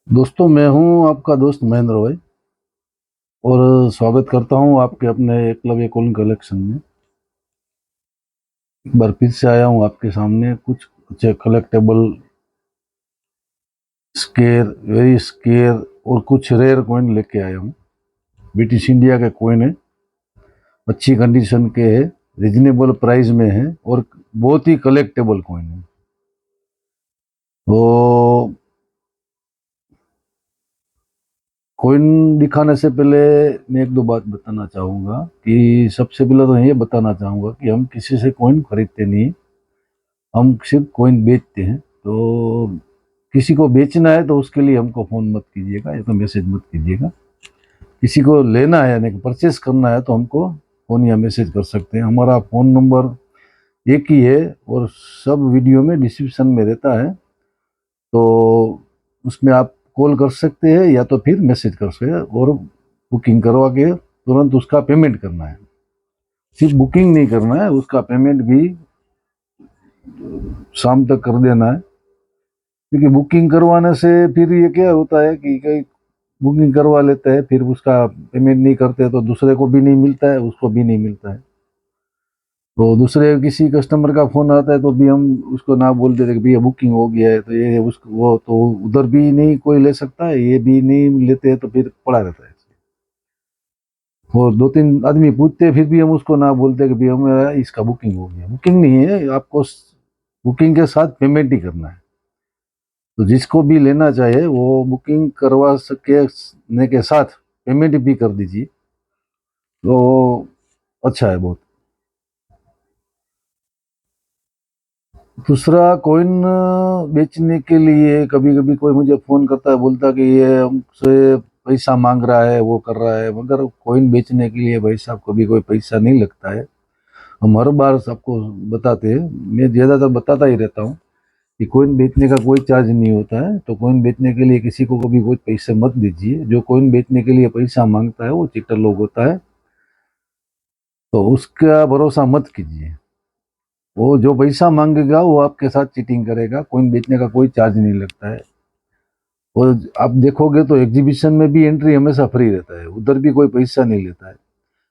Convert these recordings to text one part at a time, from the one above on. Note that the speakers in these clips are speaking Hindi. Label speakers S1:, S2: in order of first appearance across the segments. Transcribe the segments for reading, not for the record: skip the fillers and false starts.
S1: दोस्तों, मैं हूं आपका दोस्त महेंद्र भाई और स्वागत करता हूं आपके अपने एकलव्य कॉइन कलेक्शन में। एक बार फिर से आया हूं आपके सामने कुछ अच्छे कलेक्टेबल स्केयर, वेरी स्केयर और कुछ रेयर कॉइन लेके आया हूं। ब्रिटिश इंडिया के कॉइन है, अच्छी कंडीशन के है, रिजनेबल प्राइस में है और बहुत ही कलेक्टेबल कॉइन है। तो कॉइन दिखाने से पहले मैं एक दो बात बताना चाहूँगा कि सबसे पहले तो ये बताना चाहूँगा कि हम किसी से कॉइन खरीदते नहीं, हम सिर्फ कॉइन बेचते हैं। तो किसी को बेचना है तो उसके लिए हमको फ़ोन मत कीजिएगा या तो मैसेज मत कीजिएगा। किसी को लेना है यानी कि परचेस करना है तो हमको फ़ोन या मैसेज कर सकते हैं। हमारा फ़ोन नंबर एक ही है और सब वीडियो में डिस्क्रिप्शन में रहता है, तो उसमें आप कॉल कर सकते हैं या तो फिर मैसेज कर सकते हैं और बुकिंग करवा के तुरंत उसका पेमेंट करना है। सिर्फ बुकिंग नहीं करना है, उसका पेमेंट भी शाम तक कर देना है। क्योंकि बुकिंग करवाने से फिर ये क्या होता है कि कई बुकिंग करवा लेते हैं, फिर उसका पेमेंट नहीं करते तो दूसरे को भी नहीं मिलता है, उसको भी नहीं मिलता है। तो दूसरे किसी कस्टमर का फ़ोन आता है तो भी हम उसको ना बोल देते कि भैया बुकिंग हो गया है, तो ये उसको वो तो उधर भी नहीं कोई ले सकता है, ये भी नहीं लेते हैं तो फिर पड़ा रहता है। और दो तीन आदमी पूछते हैं फिर भी हम उसको ना बोलते कि भैया मेरा इसका बुकिंग हो गया। बुकिंग नहीं है, आपको बुकिंग के साथ पेमेंट ही करना है। तो जिसको भी लेना चाहे वो बुकिंग करवा सके के साथ पेमेंट भी कर दीजिए, तो अच्छा है बहुत। दूसरा, कॉइन बेचने के लिए कभी कभी कोई मुझे फ़ोन करता है, बोलता कि ये हमसे पैसा मांग रहा है, वो कर रहा है। मगर कॉइन बेचने के लिए भाई साहब कभी कोई पैसा नहीं लगता है। हम हर बार सबको बताते हैं, मैं ज़्यादातर बताता ही रहता हूँ कि कॉइन बेचने का कोई चार्ज नहीं होता है। तो कॉइन बेचने के लिए किसी को कभी कोई पैसे मत दीजिए। जो कॉइन बेचने के लिए पैसा मांगता है वो चीटर लोग होता है, तो उसका भरोसा मत कीजिए। वो जो पैसा मांगेगा वो आपके साथ चीटिंग करेगा। कॉइन बेचने का कोई चार्ज नहीं लगता है। और आप देखोगे तो एग्जीबिशन में भी एंट्री हमेशा फ्री रहता है, उधर भी कोई पैसा नहीं लेता है।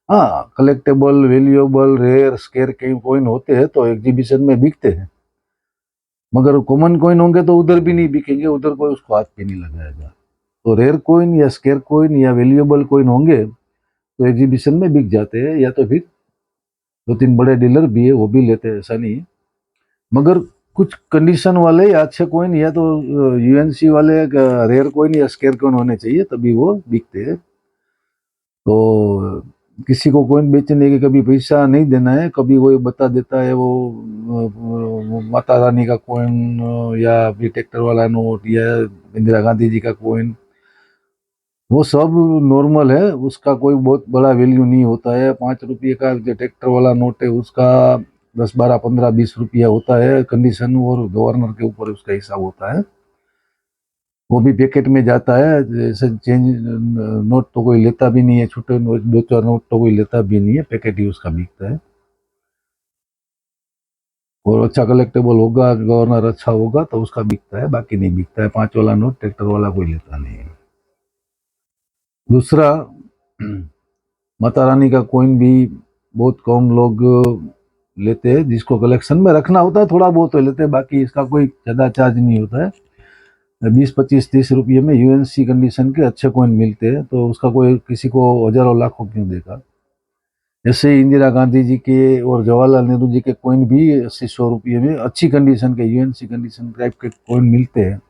S1: हाँ, कलेक्टेबल, वैल्यूएबल, रेयर, स्केर के कॉइन होते हैं तो एग्जीबिशन में बिकते हैं, मगर कॉमन कॉइन होंगे तो उधर भी नहीं बिकेंगे, उधर कोई उसको हाथ भी नहीं लगाएगा। तो रेयर कॉइन या स्केर कॉइन या वैल्यूएबल कॉइन होंगे तो एग्जीबिशन में बिक जाते हैं, या तो फिर दो तीन बड़े डीलर भी है वो भी लेते हैं, ऐसा नहीं है। मगर कुछ कंडीशन वाले या अच्छे कॉइन या तो यूएनसी वाले रेयर कॉइन या स्केर कॉइन होने चाहिए, तभी वो बिकते हैं। तो किसी को कॉइन बेचने के कभी पैसा नहीं देना है। कभी कोई बता देता है वो माता रानी का कॉइन या फिर ट्रैक्टर वाला नोट या इंदिरा गांधी जी का कॉइन, वो सब नॉर्मल है, उसका कोई बहुत बड़ा वैल्यू नहीं होता है। 5 रुपये का जो ट्रैक्टर वाला नोट है उसका 10, 12, 15, 20 रुपया होता है। कंडीशन और गवर्नर के ऊपर उसका हिसाब होता है। वो भी पैकेट में जाता है, जैसे चेंज नोट तो कोई लेता भी नहीं है, छोटे नोट दो चार नोट तो कोई लेता भी नहीं है, पैकेट ही उसका बिकता है। और अच्छा कलेक्टेबल होगा, गवर्नर अच्छा होगा तो उसका बिकता है, बाकी नहीं बिकता है। 5 वाला नोट ट्रैक्टर वाला कोई लेता नहीं है। दूसरा, माता रानी का कॉइन भी बहुत कम लोग लेते हैं। जिसको कलेक्शन में रखना होता है थोड़ा बहुत तो लेते हैं, बाकी इसका कोई ज़्यादा चार्ज नहीं होता है। 20, 25, 30 रुपये में यूएनसी कंडीशन के अच्छे कॉइन मिलते हैं, तो उसका कोई किसी को हजारों लाखों क्यों देगा। जैसे ही इंदिरा गांधी जी के और जवाहरलाल नेहरू जी के कॉइन भी 80, 100 रुपये में अच्छी कंडीशन के यूएनसी कंडीशन टाइप के कॉइन मिलते हैं।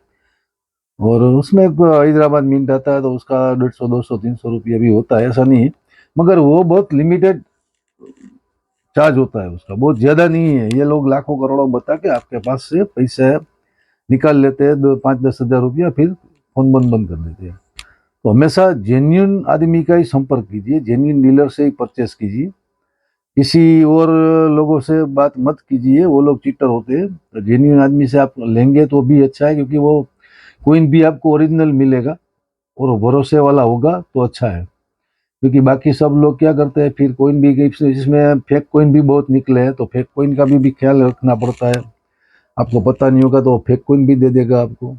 S1: और उसमें एक हैदराबाद मिंट आता है तो उसका 150, 200, 300 रुपये भी होता है, ऐसा नहीं है। मगर वो बहुत लिमिटेड चार्ज होता है, उसका बहुत ज़्यादा नहीं है। ये लोग लाखों करोड़ों बता के आपके पास से पैसे निकाल लेते हैं, 5, 10 हज़ार रुपया, फिर फोन बंद बंद कर देते हैं। तो हमेशा जेन्युइन आदमी का ही संपर्क कीजिए, जेन्युइन डीलर से ही परचेस कीजिए। किसी और लोगों से बात मत कीजिए, वो लोग चीटर होते हैं। तो जेन्युइन आदमी से आप लेंगे तो भी अच्छा है, क्योंकि वो कोइन भी आपको ओरिजिनल मिलेगा और वो भरोसे वाला होगा तो अच्छा है। क्योंकि बाकी सब लोग क्या करते हैं, फिर कोइन भी इसमें फेक कोइन भी बहुत निकले हैं, तो फेक कोइन का भी ख्याल रखना पड़ता है। आपको पता नहीं होगा तो फेक कोइन भी दे देगा आपको।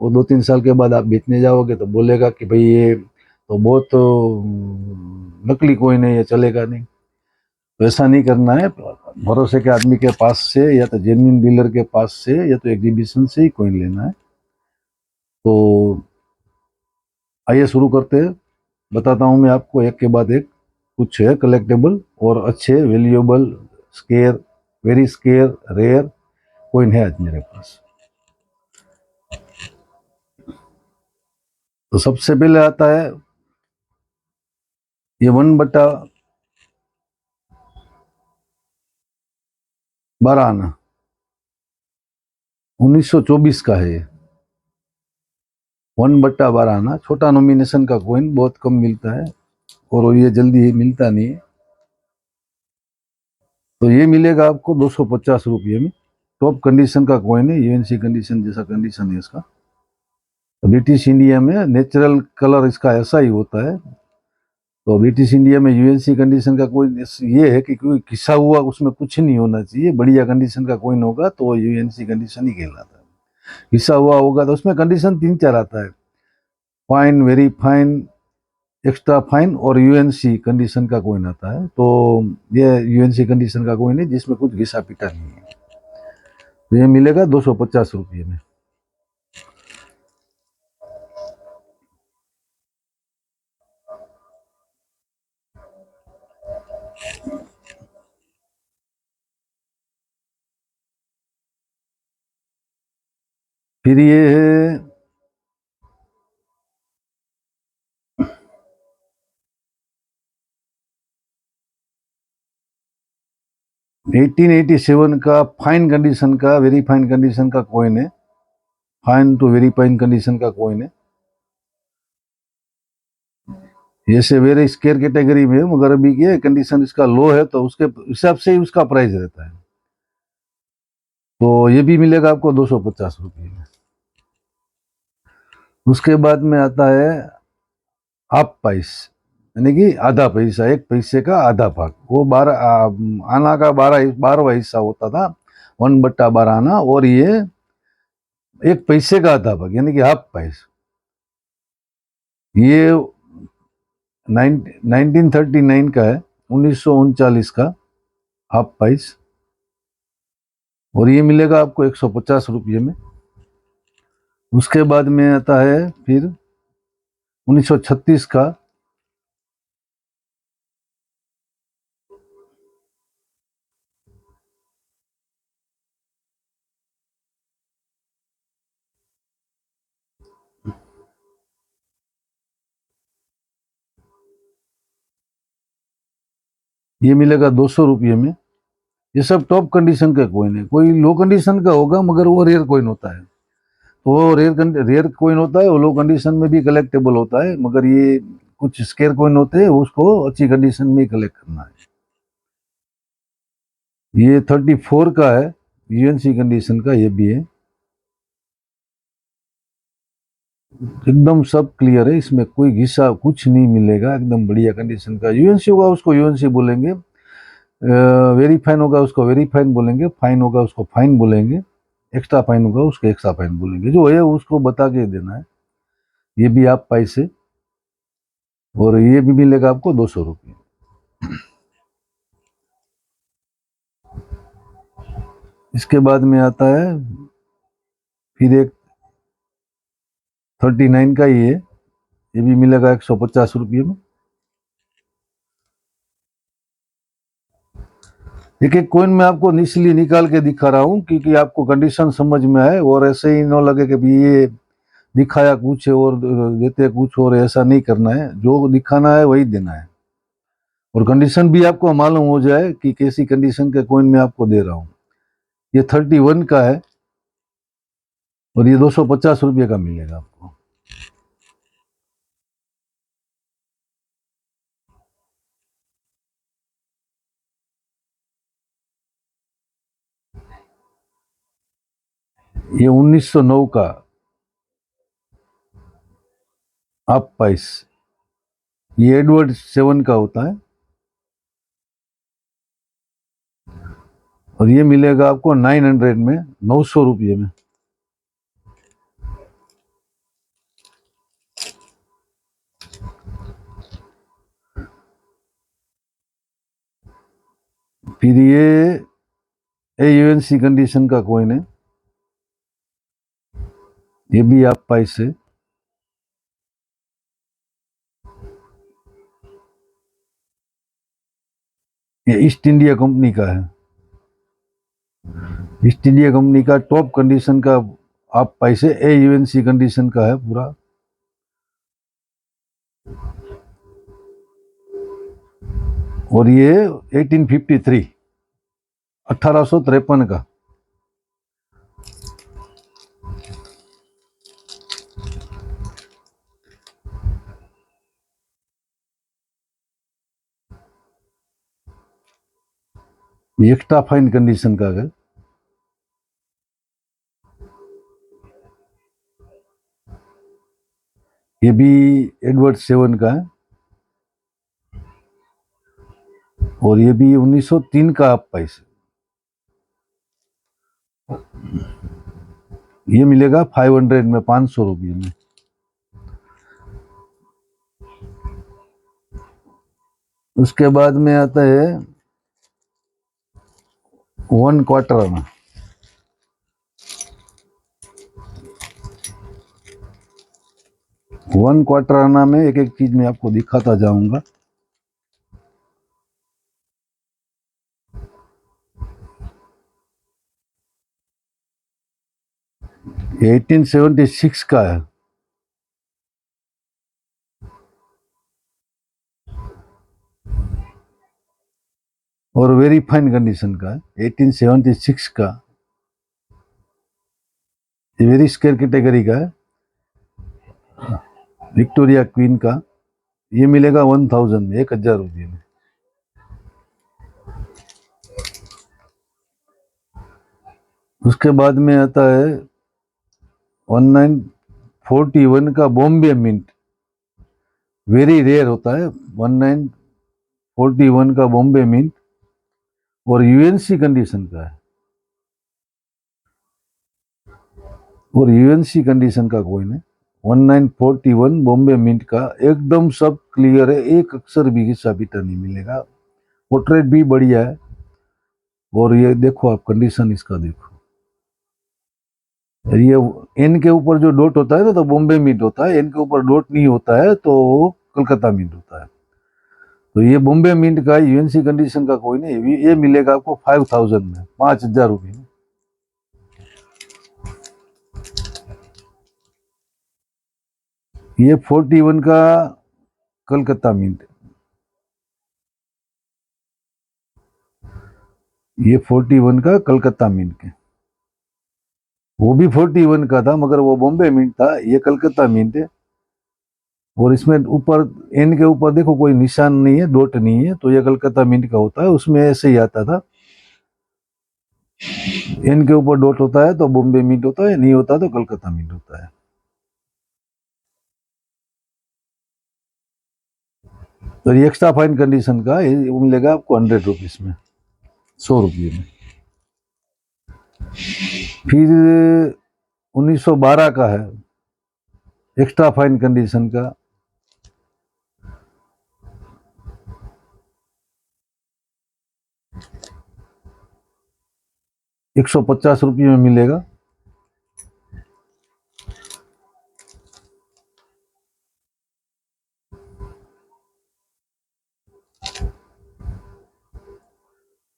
S1: वो 2-3 साल के बाद आप बेचने जाओगे तो बोलेगा कि भाई ये तो बहुत नकली कॉइन है, ये चलेगा नहीं। तो ऐसा नहीं करना है। भरोसे के आदमी के पास से या तो जेन्युइन डीलर के पास से या तो एग्जीबिशन से ही कॉइन लेना है। तो आइए शुरू करते हैं। बताता हूँ मैं आपको एक के बाद एक। कुछ है कलेक्टेबल और अच्छे valuable scare, very scare, rare coin है आज मेरे पास। तो सबसे पहले आता है ये 1/12 आना, 1924 का है ये। 1/12 आना, छोटा नॉमिनेशन का कॉइन, बहुत कम मिलता है और ये जल्दी मिलता नहीं है। तो ये मिलेगा आपको 250 रुपये में। टॉप कंडीशन का कॉइन है, यूएनसी कंडीशन जैसा कंडीशन है इसका। ब्रिटिश इंडिया में नेचुरल कलर इसका ऐसा ही होता है। तो ब्रिटिश इंडिया में यूएनसी कंडीशन का कोई ये है कि कोई घिसा हुआ उसमें कुछ नहीं होना चाहिए। बढ़िया कंडीशन का कॉइन होगा तो यूएनसी कंडीशन ही कहलाता है। घिसा हुआ होगा तो उसमें कंडीशन 3-4 आता है, fine, very fine, extra fine और यूएनसी कंडीशन का कॉइन आता है। तो ये यूएनसी कंडीशन का कॉइन है जिसमें कुछ घिसा पिटा नहीं है। तो ये मिलेगा 250 रुपये में। फिर ये है 1887 का फाइन कंडीशन का, वेरी फाइन कंडीशन का कॉइन है। Fine to very fine condition का कॉइन है। जैसे वेरी स्केयर कैटेगरी में, मगर अभी ये कंडीशन इसका लो है तो उसके हिसाब से ही उसका प्राइस रहता है। तो ये भी मिलेगा आपको 250 रुपये में। उसके बाद में आता है हाफ पैस, यानी कि आधा पैसा, 1 पैसे का आधा भाग। वो 12 आना का 12वां हिस्सा होता था, 1/12 आना, और ये 1 पैसे का आधा भाग यानी कि हाफ पैस। ये 1939 का है, 1939 का हाफ पैस, और ये मिलेगा आपको 150 रुपये में। उसके बाद में आता है फिर 1936 का, ये मिलेगा 200 रुपये में। ये सब टॉप कंडीशन का कॉइन है। कोई लो कंडीशन का होगा मगर वो रेयर कॉइन होता है। तो वो रेयर कॉइन होता है, वो लो कंडीशन में भी कलेक्टेबल होता है, मगर ये कुछ स्केयर कॉइन होते हैं, उसको अच्छी कंडीशन में ही कलेक्ट करना है। ये 34 का है, यूएनसी कंडीशन का ये भी है। एकदम सब क्लियर है, इसमें कोई घिसा कुछ नहीं मिलेगा, एकदम बढ़िया कंडीशन का। यूएनसी होगा उसको यूएनसी बोलेंगे, वेरी फाइन होगा उसको वेरी फाइन बोलेंगे, फाइन होगा उसको फाइन बोलेंगे, एक्स्ट्रा फाइन होगा उसको एक्स्ट्रा फाइन बोलेंगे। जो है उसको बता के देना है। ये भी आप पैसे, और ये भी मिलेगा आपको 200 रुपये। इसके बाद में आता है फिर एक 39 का ही है, ये भी मिलेगा 150 रुपये में। एक एक कॉइन में आपको निचली निकाल के दिखा रहा हूँ क्योंकि आपको कंडीशन समझ में आए, और ऐसे ही न लगे कि भी ये दिखाया कुछ है और देते कुछ और। ऐसा नहीं करना है, जो दिखाना है वही देना है, और कंडीशन भी आपको मालूम हो जाए कि कैसी कंडीशन के कॉइन में आपको दे रहा हूँ। ये 31 का है और ये 250 रुपये का मिलेगा आपको। ये 1909 का हाफ पैस, ये एडवर्ड 7 का होता है, और ये मिलेगा आपको 900 में, 900 रुपये में। फिर ये यूएनसी कंडीशन का कॉइन है, ये भी आप पाइस है। ये ईस्ट इंडिया कंपनी का है, ईस्ट इंडिया कंपनी का टॉप कंडीशन का आप पैसे ए यूएनसी कंडीशन का है पूरा। और ये 1853 1853 का। ये एक्स्ट्रा फाइन कंडीशन का है। ये भी एडवर्ड 7 का है। और ये भी 1903 का आप पैसे। ये मिलेगा 500 में, 500 रुपये में। उसके बाद में आता है 1 क्वार्टर आना। 1 क्वार्टर आना में एक एक चीज मैं आपको दिखाता जाऊंगा। ये 1876 का है और वेरी फाइन कंडीशन का है, 1876 का। ये वेरी स्केयर कैटेगरी का है, विक्टोरिया क्वीन का। ये मिलेगा 1000 में, 1000 रुपये में। उसके बाद में आता है 1941 का बॉम्बे मिंट, वेरी रेयर होता है 1941 का बॉम्बे मिंट और यूएनसी कंडीशन का है। और यूएनसी कंडीशन का कॉइन है 1941 बॉम्बे मिंट का। एकदम सब क्लियर है, एक अक्षर भी घिसा पीटा नहीं मिलेगा। पोर्ट्रेट भी बढ़िया है। और ये देखो आप कंडीशन इसका देखो, ये एन के ऊपर जो डॉट होता है ना तो बॉम्बे मिंट होता है, एन के ऊपर डॉट नहीं होता है तो कलकत्ता मिंट होता है। तो ये बॉम्बे मिंट का यूएनसी कंडीशन का कॉइन है, ये मिलेगा आपको 5000 में, 5000 रुपये में। ये 41 का कलकत्ता मिंट, ये 41 का कलकत्ता मिंट के। वो भी 41 का था मगर वो बॉम्बे मिंट था, ये कलकत्ता मिंट है। और इसमें ऊपर एन के ऊपर देखो कोई निशान नहीं है, डॉट नहीं है, तो ये कलकत्ता मिंट का होता है। उसमें ऐसे ही आता था, एन के ऊपर डॉट होता है तो बॉम्बे मिंट होता है, नहीं होता तो कलकत्ता मिंट होता है। तो ये एक्स्ट्रा फाइन कंडीशन का ये मिलेगा आपको 100 रुपीज में, 100 रुपये में। फिर 1912 का है एक्स्ट्रा फाइन कंडीशन का, ₹150 में मिलेगा।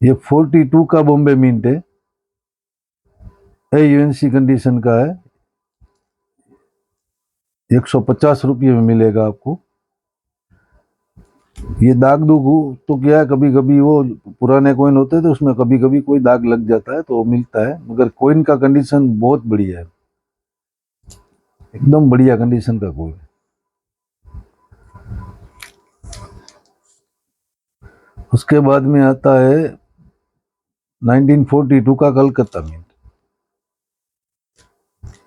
S1: ये 42 का बॉम्बे मिंट है, यूएनसी कंडीशन का है, ₹150 में मिलेगा आपको। ये दाग दुग तो क्या है, कभी कभी वो पुराने कॉइन होते हैं तो उसमें कभी कभी कोई दाग लग जाता है तो मिलता है, मगर कॉइन का कंडीशन बहुत बढ़िया है, एकदम बढ़िया कंडीशन का कॉइन। उसके बाद में आता है 1942 का कलकत्ता मिंट,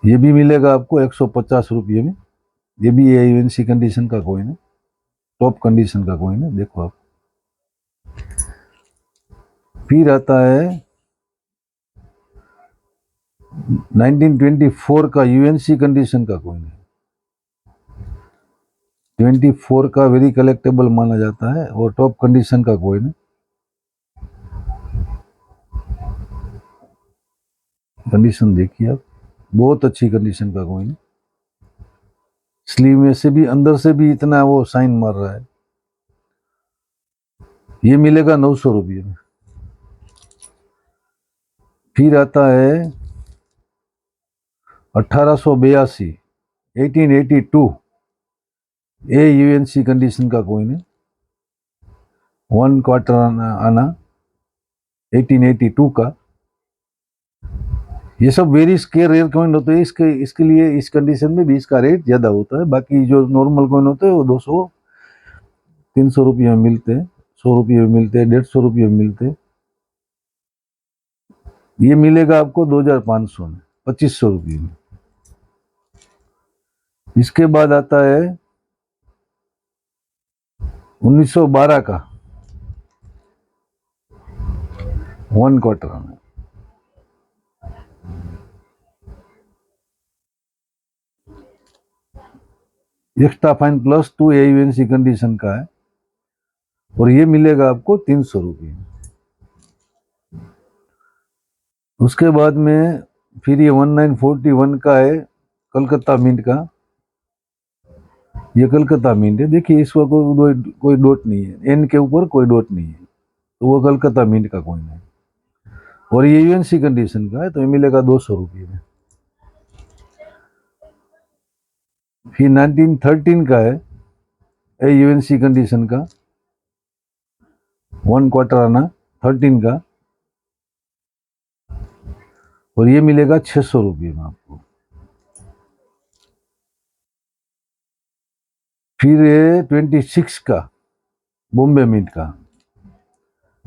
S1: ये भी मिलेगा आपको ₹150 में। ये भी यूएनसी कंडीशन का कॉइन है, टॉप कंडीशन का कॉइन है, देखो आप। फिर आता है 1924 का यूएनसी कंडीशन का कॉइन है, 24 का वेरी कलेक्टेबल माना जाता है और टॉप कंडीशन का कॉइन है। कंडीशन देखिए आप, बहुत अच्छी कंडीशन का कॉइन। स्लीव में से भी, अंदर से भी इतना वो साइन मार रहा है। ये मिलेगा 900 रुपये में। फिर आता है 1882, 1882, ए यूएनसी कंडीशन का कॉइन है। 1/4 आना 1882 का। ये सब वेरी स्केयर रेयर कॉइन होते हैं। इसके लिए इस कंडीशन में भी इसका रेट ज़्यादा होता है। बाकी जो नॉर्मल कॉइन होते हैं वो 200 300 रुपये में मिलते हैं, 100 रुपये में मिलते हैं, 150 रुपये में मिलते हैं। ये मिलेगा आपको 2500 में, 2500 रुपये में। इसके बाद आता है 1912 का 1/4 आना। एक्स्ट्रा फाइन +2 एयूएनसी कंडीशन का है और ये मिलेगा आपको 300 रुपये। उसके बाद में फिर ये 1941 का है, कलकत्ता मिंट का। ये कलकत्ता मिंट है। देखिए इसका कोई डॉट नहीं है, एन के ऊपर कोई डॉट नहीं है, तो वो कलकत्ता मिंट का कॉइन है और ये यूएनसी कंडीशन का है, तो ये मिलेगा 200 रुपये में। फिर 1913 का है यूएनसी कंडीशन का, 1/4 आना 13 का, और ये मिलेगा 600 रुपये में आपको। फिर ये 26 का बॉम्बे मिंट का,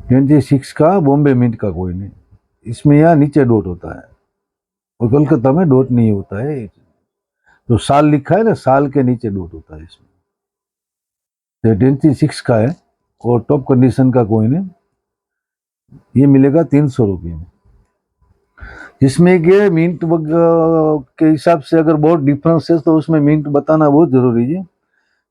S1: 26 का बॉम्बे मिंट का कॉइन है। इसमें यहाँ नीचे डॉट होता है और कलकत्ता में डॉट नहीं होता है। तो साल लिखा है ना, साल के नीचे डॉट होता है इसमें। तो 26 का है और टॉप कंडीशन का कॉइन है। ये मिलेगा 300 रुपये में। जिसमें कि मिंट के हिसाब से अगर बहुत डिफरेंस है तो उसमें मिंट बताना बहुत जरूरी है।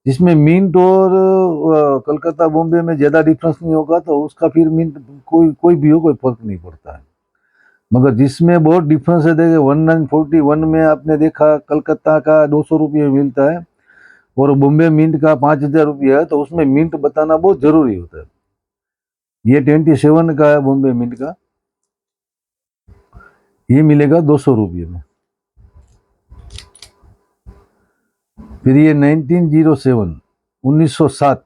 S1: जिसमें मिंट और कलकत्ता बॉम्बे में ज़्यादा डिफरेंस नहीं होगा तो उसका फिर मिंट कोई भी हो, कोई फर्क नहीं पड़ता है। मगर जिसमें बहुत डिफरेंस है, देखिए 1941 में आपने देखा कलकत्ता का 200 रुपये मिलता है और बॉम्बे मिंट का 5000 रुपये है, तो उसमें मिंट बताना बहुत जरूरी होता है। ये 27 का है बॉम्बे मिंट का, ये मिलेगा 200 रुपये में। फिर ये 1907, 1907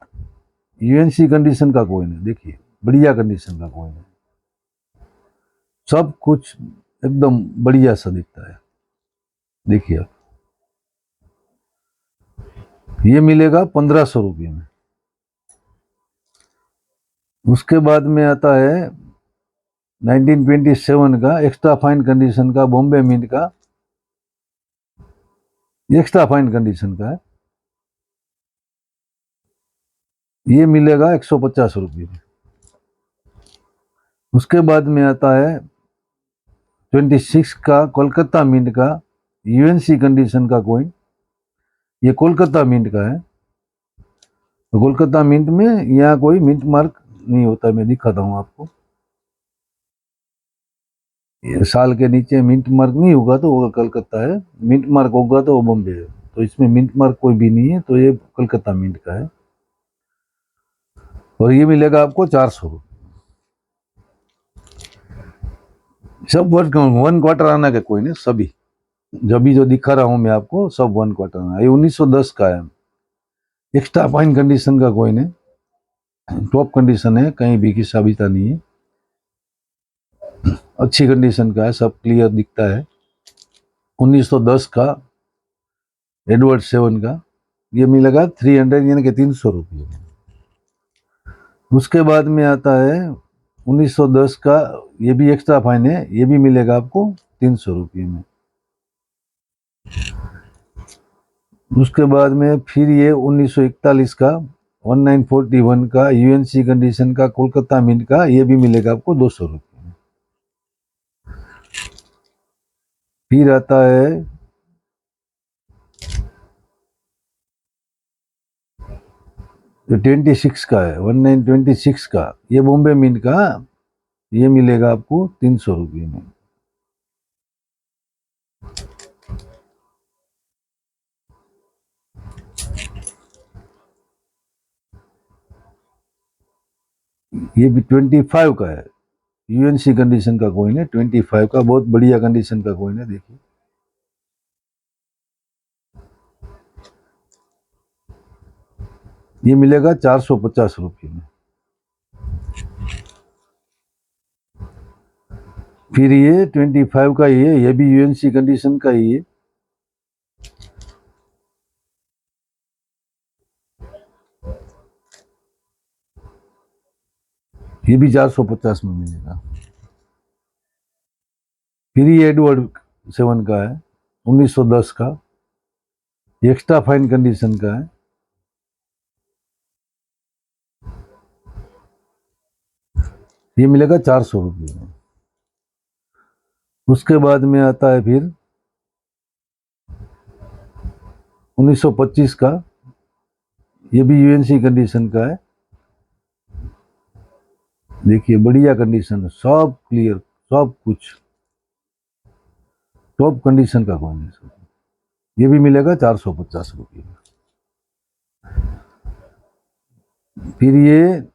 S1: यूएनसी कंडीशन का कॉइन है। देखिए बढ़िया कंडीशन का कॉइन है, सब कुछ एकदम बढ़िया सा दिखता है। देखिए आप, ये मिलेगा 1500 रुपये में। उसके बाद में आता है 1927 का एक्स्ट्रा फाइन कंडीशन का बॉम्बे मिंट का, एक्स्ट्रा फाइन कंडीशन का है। ये मिलेगा 150 रुपये में। उसके बाद में आता है 26 का कोलकाता मिंट का यूएनसी कंडीशन का कॉइन। ये कोलकाता मिंट का है। तो कोलकाता मिंट में यहाँ कोई मिंट मार्क नहीं होता, मैं दिखाता हूँ आपको। ये साल के नीचे मिंट मार्क नहीं होगा तो वो कलकत्ता है, मिंट मार्क होगा तो वो बॉम्बे है। तो इसमें मिंट मार्क कोई भी नहीं है, तो ये कलकत्ता मिंट का है और ये मिलेगा आपको 400 रुपये। सब 1/4 आना के कोई नहीं, सभी जो दिखा रहा हूँ मैं आपको सब 1/4 आना। ये 1910 का है, एक्स्ट्रा फाइन कंडीशन का कॉइन है, टॉप कंडीशन है, कहीं भी की साबिता नहीं है, अच्छी कंडीशन का है, सब क्लियर दिखता है। 1910 का एडवर्ड 7 का, ये मिलेगा 300 यानी कि 300 रुपये में। उसके बाद में आता है 1910 का, ये भी एक्स्ट्रा फाइन है, ये भी मिलेगा आपको 300 रुपये में। उसके बाद में फिर ये 1941 का 1941 का यूएनसी कंडीशन का कोलकाता मिंट का, ये भी मिलेगा आपको 200 रुपये में। फिर आता है 26 का है, 1926 का, ये बॉम्बे मिंट का, ये मिलेगा आपको 300 रुपये में। ये भी 25 का है, यूएनसी कंडीशन का कॉइन है, 25 का, बहुत बढ़िया कंडीशन का कॉइन है। देखिए ये मिलेगा 450 रुपये में। फिर ये 25 का ही है, ये भी यूएनसी कंडीशन का ही है। ये भी 450 में मिलेगा। फिर ये एडवर्ड 7 का है, 1910 का, एक्स्ट्रा फाइन कंडीशन का है। ये मिलेगा 400 रुपये में। उसके बाद में आता है फिर 1925 का, ये भी यूएनसी कंडीशन का है। देखिए बढ़िया कंडीशन है, सब क्लियर, सब कुछ टॉप कंडीशन का कॉइन है। ये भी मिलेगा 450 रुपये में। फिर ये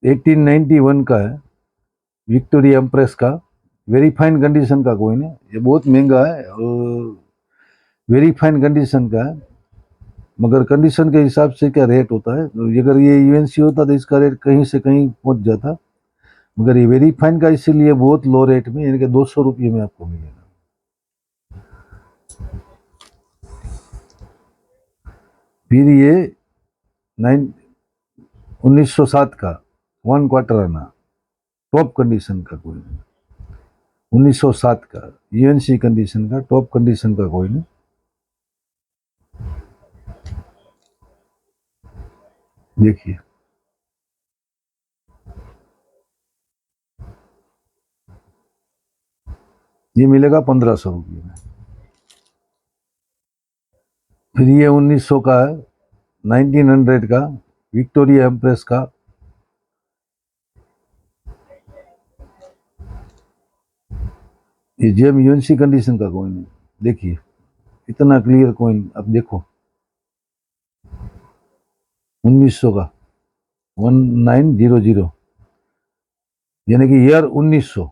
S1: 1891 का है, विक्टोरिया एम्प्रेस का, वेरी फाइन कंडीशन का कॉइन है। ये बहुत महंगा है और वेरी फाइन कंडीशन का है, मगर कंडीशन के हिसाब से क्या रेट होता है, तो अगर ये यूएनसी होता तो इसका रेट कहीं से कहीं पहुंच जाता, मगर ये वेरी फाइन का इसीलिए बहुत लो रेट में, यानी कि 200 रुपये में आपको मिलेगा। फिर ये 1907 का 1/4 आना, टॉप कंडीशन का कॉइन है। 1907 का यूएनसी कंडीशन का, टॉप कंडीशन का कॉइन है। देखिए ये मिलेगा 1500 रुपये में। फिर ये 1900 का है, 1900 का, विक्टोरिया एम्प्रेस का, ये जेम यूएनसी कंडीशन का कॉइन है। देखिए इतना क्लियर कॉइन, अब देखो 1900 का 1900, यानी कि ईयर 1900,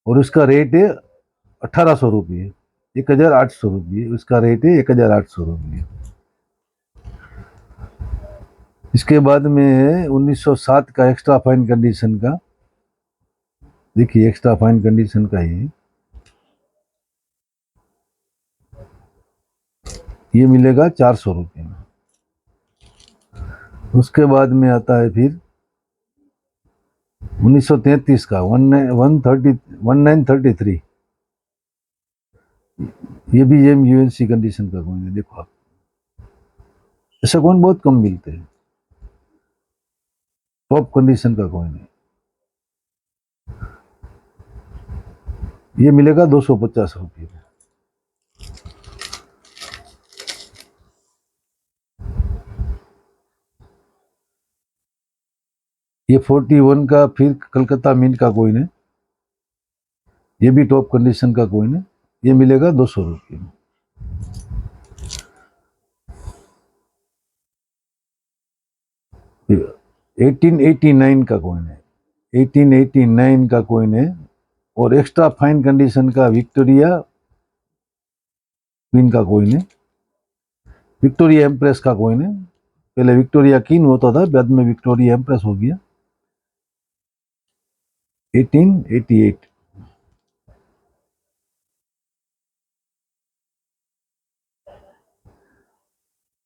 S1: और उसका रेट है 1800 रुपये, 1800 रुपये उसका रेट है, 1800 रुपये। इसके बाद में है 1907 का एक्स्ट्रा फाइन कंडीशन का। देखिए एक्स्ट्रा फाइन कंडीशन का ही, ये मिलेगा 400 रुपये में। उसके बाद में आता है फिर 1933 का 1933, ये भी एम यूएनसी कंडीशन का कॉइन है। देखो आप, ऐसा कॉइन बहुत कम मिलते हैं, टॉप कंडीशन का कॉइन है। ये मिलेगा 250 रुपये में। ये 41 का फिर कलकत्ता मिंट का कॉइन है, ये भी टॉप कंडीशन का कॉइन है। ये मिलेगा 200 रुपये में। फिर 1889 का कॉइन है, 1889 का कॉइन है, और एक्स्ट्रा फाइन कंडीशन का विक्टोरिया क्वीन का कॉइन है, विक्टोरिया एम्प्रेस का कॉइन है। पहले विक्टोरिया क्वीन होता था, बाद में विक्टोरिया एम्प्रेस हो गया। 1888,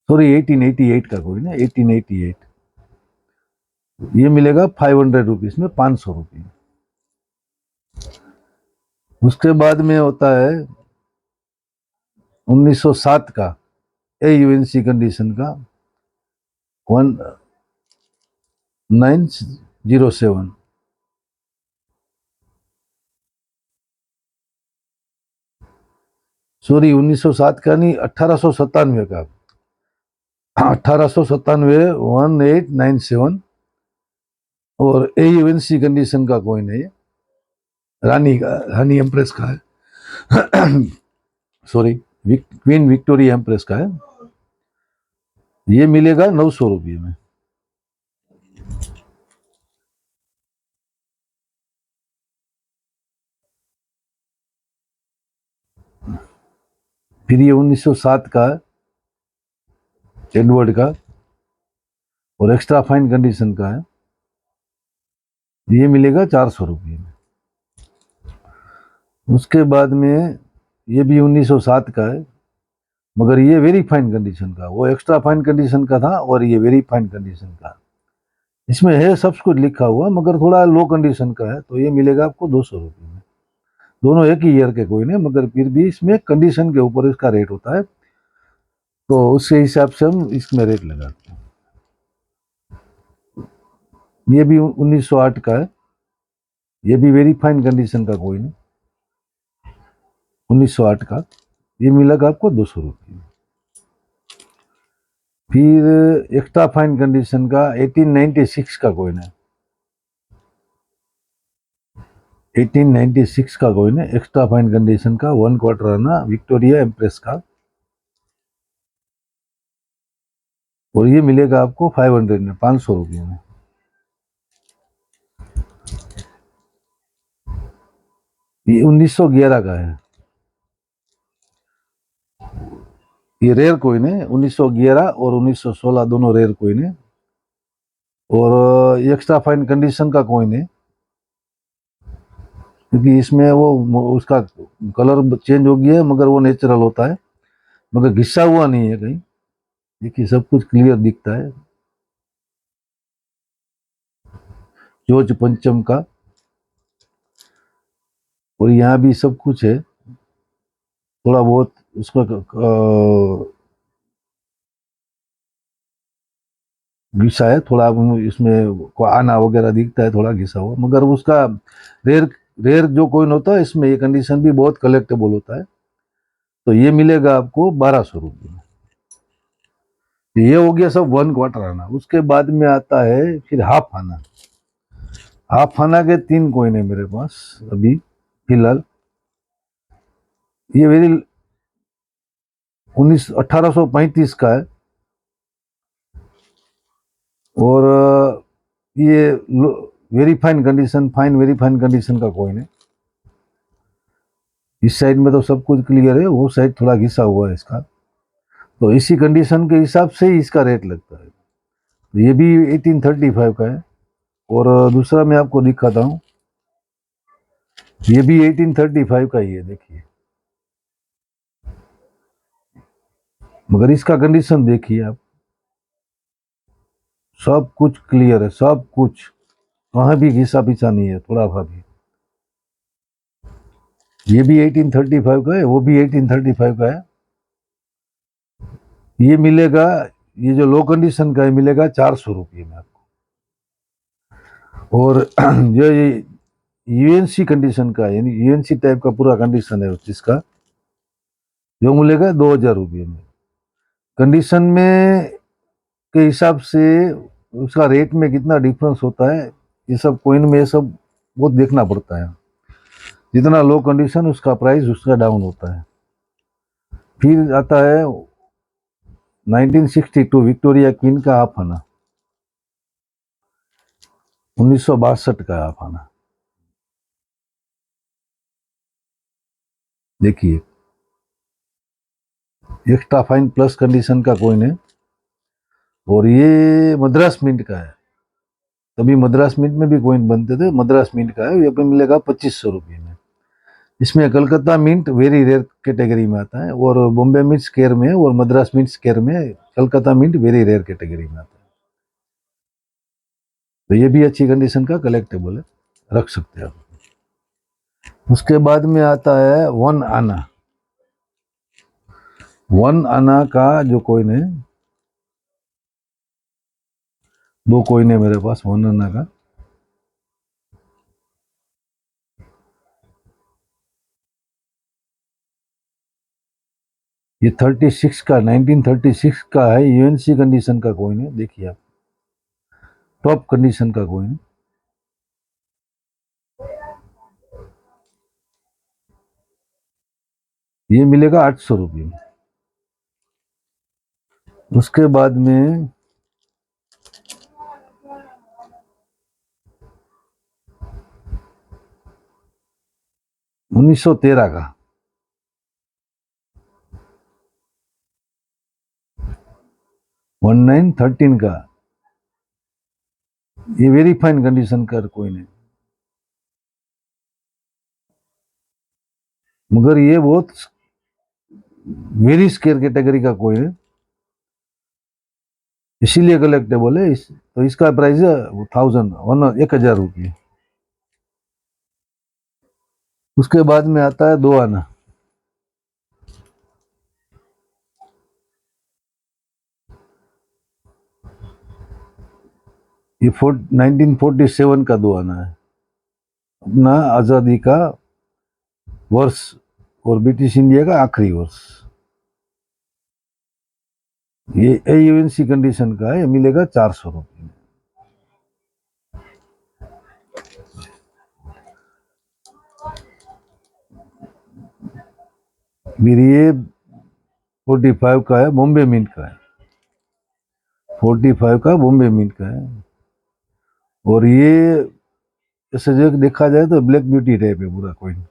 S1: सॉरी 1888 का कॉइन है, 1888। ये मिलेगा 500 रुपीज में, 500 रुपये। उसके बाद में होता है 1907 का यूएनसी कंडीशन का 1907, सॉरी 1907 का नहीं, 1897 का, 1897, 1897, और यूएनसी कंडीशन का कॉइन है, रानी का, रानी एम्प्रेस का है। सॉरी, क्वीन विक्टोरिया एम्प्रेस का है। ये मिलेगा 900 रुपये में। फिर ये 1907 का है, एडवर्ड का, और एक्स्ट्रा फाइन कंडीशन का है। ये मिलेगा 400 रुपये में। उसके बाद में ये भी 1907 का है, मगर ये वेरी फाइन कंडीशन का, वो एक्स्ट्रा फाइन कंडीशन का था और ये वेरी फाइन कंडीशन का। इसमें है सब कुछ लिखा हुआ, मगर थोड़ा लो कंडीशन का है, तो ये मिलेगा आपको 200 रुपये में। दोनों एक ही ईयर के कोइन है, मगर फिर भी इसमें कंडीशन के ऊपर इसका रेट होता है, तो उसके हिसाब से हम इसमें रेट लगाते हैं। ये भी 1908 का है, ये भी वेरी फाइन कंडीशन का कोइन है, 1908 का। ये मिलेगा आपको 200 रुपये। फिर एक्स्ट्रा फाइन कंडीशन का 1896 का कोइन है, 1896 का कोइन है, एक्स्ट्रा फाइन कंडीशन का, 1/4 आना, विक्टोरिया एम्प्रेस का, और ये मिलेगा आपको 500 में, 500 रुपये में। ये 1911 का है, ये रेयर कोइन है, 1911 और 1916 दोनों रेयर कोइन है, और एक्स्ट्रा फाइन कंडीशन का कोइन है, क्योंकि इसमें वो उसका कलर चेंज हो गया है, मगर वो नेचुरल होता है, मगर घिसा हुआ नहीं है कहीं। देखिए सब कुछ क्लियर दिखता है। जॉर्ज पंचम का, और यहाँ भी सब कुछ है, थोड़ा बहुत उसका घिसा है थोड़ा, इसमें को आना वगैरह दिखता है थोड़ा घिसा हुआ, मगर उसका रेयर रेयर जो कोइन होता है इसमें ये कंडीशन भी बहुत कलेक्टेबल होता है, तो ये मिलेगा आपको 1200 रुपये में। ये हो गया सब 1/4 आना। उसके बाद में आता है फिर हाफ आना। हाफ आना के 3 कोइन है मेरे पास अभी फिलहाल। ये वेरी 1835 का है, और ये very fine condition, very fine condition का कोइन है। इस साइड में तो सब कुछ क्लियर है, वो साइड थोड़ा घिसा हुआ है इसका, तो इसी कंडीशन के हिसाब से ही इसका रेट लगता है। तो ये भी 1835 का है, और दूसरा मैं आपको दिखाता हूँ, ये भी 1835 का ही है, देखिए, मगर इसका कंडीशन देखिए आप, सब कुछ क्लियर है, सब कुछ, वहां भी घिसा पिछा नहीं है थोड़ा सा भी। ये भी 1835 का है, वो भी 1835 का है। ये मिलेगा, ये जो लो कंडीशन का है मिलेगा 400 रुपये में आपको, और जो ये यूएनसी कंडीशन का है, यानी यूएनसी टाइप का पूरा कंडीशन है जिसका, जो मिलेगा 2000 रुपये में। कंडीशन में के हिसाब से उसका रेट में कितना डिफरेंस होता है, ये सब कोइन में ये सब बहुत देखना पड़ता है। जितना लो कंडीशन उसका प्राइस उसका डाउन होता है। फिर आता है 1962 विक्टोरिया क्वीन का हाफ आना, 1962 का हाफ आना, देखिए एक्स्ट्रा फाइन प्लस कंडीशन का कोइन है, और ये मद्रास मिंट का है। तभी मद्रास मिंट में भी कोइन बनते थे, मद्रास मिंट का है, ये पे मिलेगा 2500 रुपये में। इसमें Calcutta mint very rare category में आता है, और बॉम्बे मिंट स्केयर में, और मद्रास मिंट स्केयर में, Calcutta mint very rare category में आता है। तो ये भी अच्छी कंडीशन का कलेक्टेबल है, रख सकते हैं आप। उसके बाद में आता है 1 आना। 1 आना का जो कोइन है, 2 कोइन है मेरे पास 1 आना का। ये 36 का, 1936 का है, यूएनसी कंडीशन का कोइन है, देखिए आप, टॉप कंडीशन का कोइन है। ये मिलेगा 800 रुपये में। उसके बाद में 1913 का 1913 का, ये वेरी फाइन कंडीशन का कोइन है, मगर ये बहुत वेरी स्केयर कैटेगरी का कोइन है, इसीलिए कलेक्टेबल है। तो इसका प्राइस है 1000 रुपये। उसके बाद में आता है 2 आना। ये 1947 का 2 आना है, अपना आज़ादी का वर्ष और ब्रिटिश इंडिया का आखिरी वर्ष। ये AUNC कंडीशन का है, ये मिलेगा 400 रुपये में। फिर ये 45 का है, बॉम्बे मिंट का है, 45 का बॉम्बे मिंट का है। और ये ऐसे जो देखा जाए तो ब्लैक ब्यूटी टाइप है पूरा कोइन,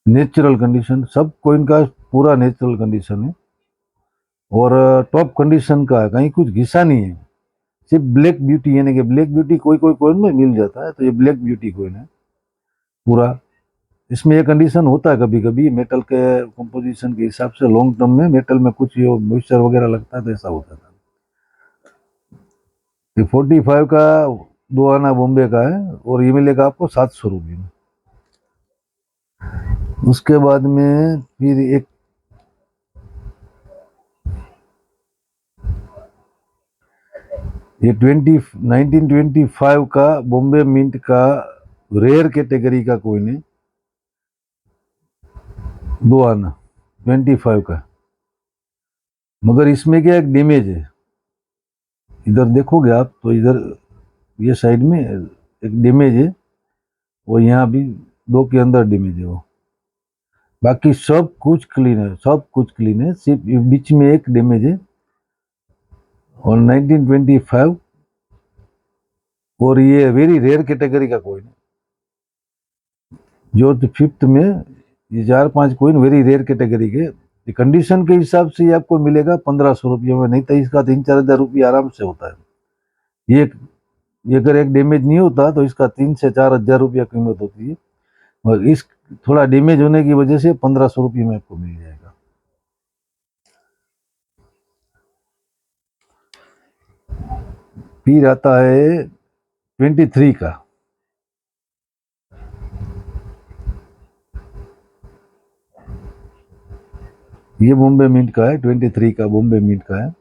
S1: नेचुरल कंडीशन, सब कोइन का पूरा नेचुरल कंडीशन है और टॉप कंडीशन का है, कहीं कुछ घिसा नहीं है, सिर्फ ब्लैक ब्यूटी, यानी कि ब्लैक ब्यूटी कोई कोई कोइन में मिल जाता है, तो ये ब्लैक ब्यूटी कोइन है पूरा। इसमें ये कंडीशन होता है कभी कभी मेटल के कंपोजिशन के हिसाब से, लॉन्ग टर्म में मेटल में कुछ मॉइस्चर वगैरह लगता है तो ऐसा होता था। ये 45 का 2 आना बॉम्बे का है और ये मिलेगा आपको 700 रुपये में। उसके बाद में फिर एक ये 1925 का बॉम्बे मिंट का रेयर कैटेगरी का कोइन है, 2 आना 25 का, मगर इसमें क्या एक डैमेज है, इधर देखोगे आप तो इधर ये साइड में एक डैमेज है, वो यहाँ भी 2 के अंदर डैमेज है वो, बाकी सब कुछ क्लीन है, सब कुछ क्लीन है, सिर्फ बीच में एक डैमेज है। और 1925 और ये वेरी रेयर कैटेगरी का कोइन है, जो फिफ्थ में ये 4-5 कोइन वेरी रेयर कैटेगरी के, कंडीशन के हिसाब से ये आपको मिलेगा 1500 रुपये में, नहीं तो इसका 3-4 हज़ार रुपये आराम से होता है। ये अगर एक डैमेज नहीं होता तो इसका 3 से 4 हज़ार रुपया कीमत होती है, और इस थोड़ा डैमेज होने की वजह से 1500 रुपये में आपको मिल जाएगा। फिर आता है 23 का, ये बॉम्बे मिंट का है, 23 का बॉम्बे मिंट का है,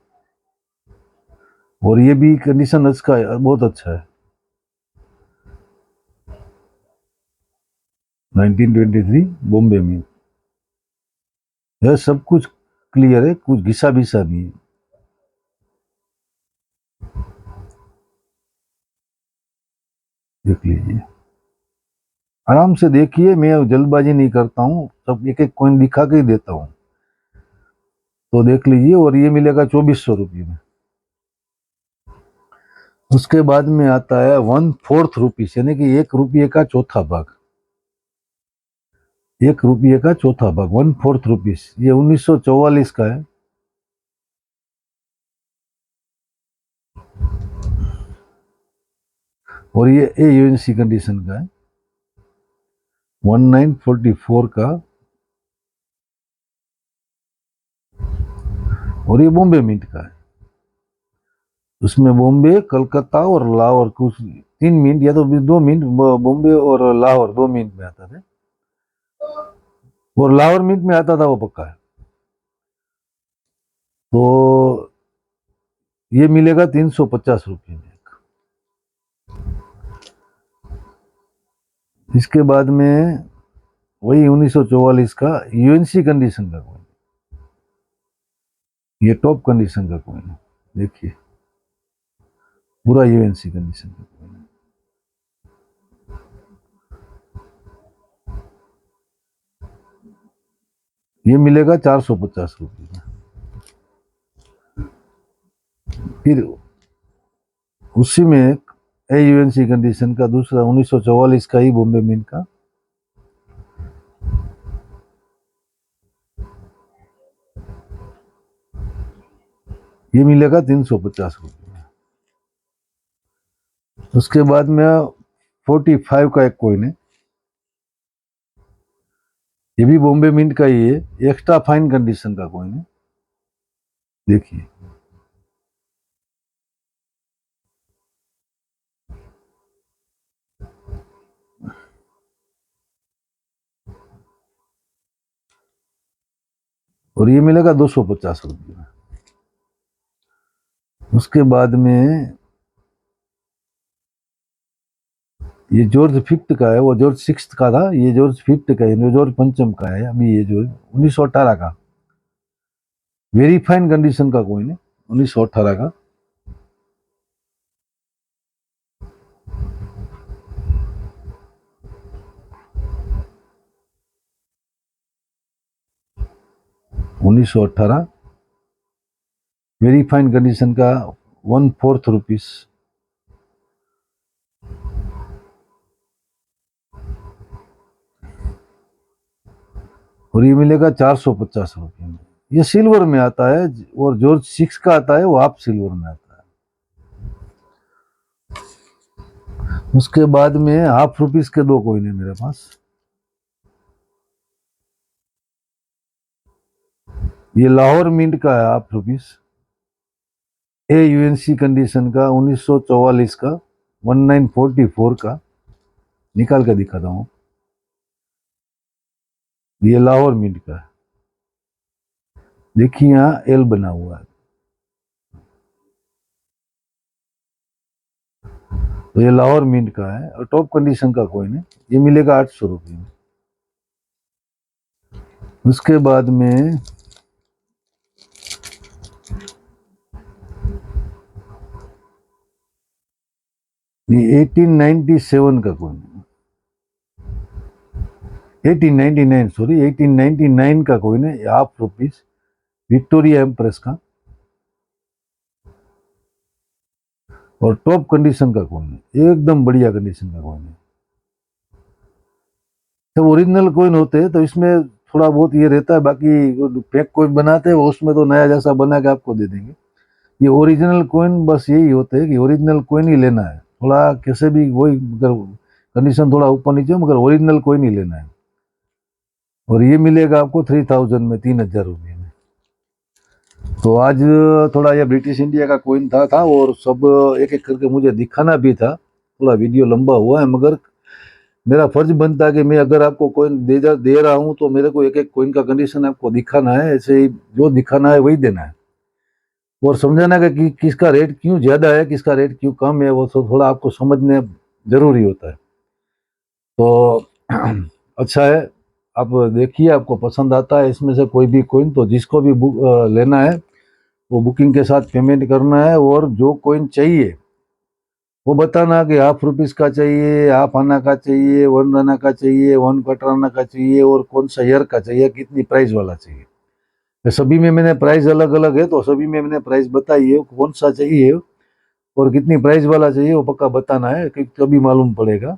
S1: और ये भी कंडीशन इसका बहुत अच्छा है, 1923 बॉम्बे मिंट है, सब कुछ क्लियर है, कुछ घिसा भिसा नहीं है। देख लीजिए, आराम से देखिए, मैं जल्दबाजी नहीं करता हूँ, सब एक एक कॉइन दिखा के ही देता हूँ, तो देख लीजिए। और ये मिलेगा 2400 रुपये में। उसके बाद में आता है 1/4 रुपीस, यानी कि 1 रुपये का चौथा भाग, 1 रुपये का चौथा भाग 1/4 रुपीस, ये 1944 का है। और ये AUNC कंडीशन का है, 1944 का, और ये बॉम्बे मिंट का है। उसमें बॉम्बे, कलकत्ता और लाहौर, कुछ 3 मिनट या तो 2 मिनट, बॉम्बे और लाहौर 2 मिनट में आता था, और लाहौर मिनट में आता था वो पक्का है। तो ये मिलेगा 350 रुपये में। इसके बाद में वही 1944 का UNC कंडीशन का कोइन, ये टॉप कंडीशन का कोइन है, देखिए पूरा UNC कंडीशन का कोइन है। ये मिलेगा 450 रुपये में। फिर उसी में एक AUNC कंडीशन का दूसरा 1944 का ही बॉम्बे मिंट का, ये मिलेगा 350 रुपये में। उसके बाद में 45 का एक कॉइन है, ये भी बॉम्बे मिंट का ही है, एक्स्ट्रा फाइन कंडीशन का कॉइन है। देखिए और ये मिलेगा 250 रुपये में। उसके बाद में ये जॉर्ज फिफ्थ का है, वो जॉर्ज सिक्स्थ का था, ये जॉर्ज फिफ्थ का है, जॉर्ज पंचम का है। अभी ये जो 1918 का वेरी फाइन कंडीशन का कॉइन है, 1918 का। $1918 वेरी फाइन कंडीशन का 1/4 रुपीस। और ये मिलेगा 450 रुपये में। ये सिल्वर में आता है, और जॉर्ज सिक्स का आता है वो हाफ सिल्वर में आता है। उसके बाद में हाफ रुपीस के दो कॉइन है मेरे पास। ये लाहौर मिंट का है हाफ रुपीस, AUNC कंडीशन का 1944 का 1944 का, निकाल कर दिखाता हूँ। ये लाहौर मिंट का है, देखिए यहाँ एल बना हुआ है, तो ये लाहौर मिंट का है और टॉप कंडीशन का कॉइन है। ये मिलेगा 800 रुपये में। उसके बाद में ये 1897 का कॉइन है, 1899 सॉरी 1899 का कॉइन है, हाफ रुपीस, विक्टोरिया एम्प्रेस का, और टॉप कंडीशन का कॉइन है, एकदम बढ़िया कंडीशन का कॉइन है। जब ओरिजिनल कॉइन होते हैं तो इसमें थोड़ा बहुत ये रहता है, बाकी फेक कॉइन बनाते हैं उसमें तो नया जैसा बना के आपको दे देंगे। ये ओरिजिनल कॉइन बस यही होते हैं कि ओरिजिनल कॉइन ही लेना है, थोड़ा कैसे भी वही, मगर कंडीशन थोड़ा ऊपर नीचे मगर ओरिजिनल कॉइन ही लेना है। और ये मिलेगा आपको 3000 में, 3000 रुपये में। तो आज थोड़ा ये ब्रिटिश इंडिया का कॉइन था और सब एक एक करके मुझे दिखाना भी था, थोड़ा वीडियो लंबा हुआ है, मगर मेरा फर्ज बनता है कि मैं अगर आपको कॉइन दे रहा हूँ तो मेरे को एक एक कॉइन का कंडीशन आपको दिखाना है, ऐसे ही जो दिखाना है वही देना है, और समझाना कि किसका रेट क्यों ज़्यादा है, किसका रेट क्यों कम है, वो तो थोड़ा आपको समझने जरूरी होता है। तो अच्छा है, आप देखिए आपको पसंद आता है इसमें से कोई भी कॉइन, तो जिसको भी लेना है वो बुकिंग के साथ पेमेंट करना है, और जो कॉइन चाहिए वो बताना कि हाफ रुपीस का चाहिए, हाफ आना का चाहिए, 1 आना का चाहिए, 1 क्वार्टर आना का चाहिए, और कौन सा ईयर का चाहिए, कितनी प्राइस वाला चाहिए। तो सभी में मैंने प्राइस अलग अलग है, तो सभी में मैंने प्राइस बताई है, कौन सा चाहिए और कितनी प्राइस वाला चाहिए वो पक्का बताना है, कि तभी मालूम पड़ेगा।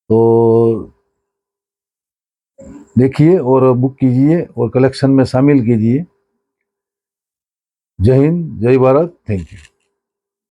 S1: तो देखिए और बुक कीजिए और कलेक्शन में शामिल कीजिए। जय हिंद, जय भारत, थैंक यू।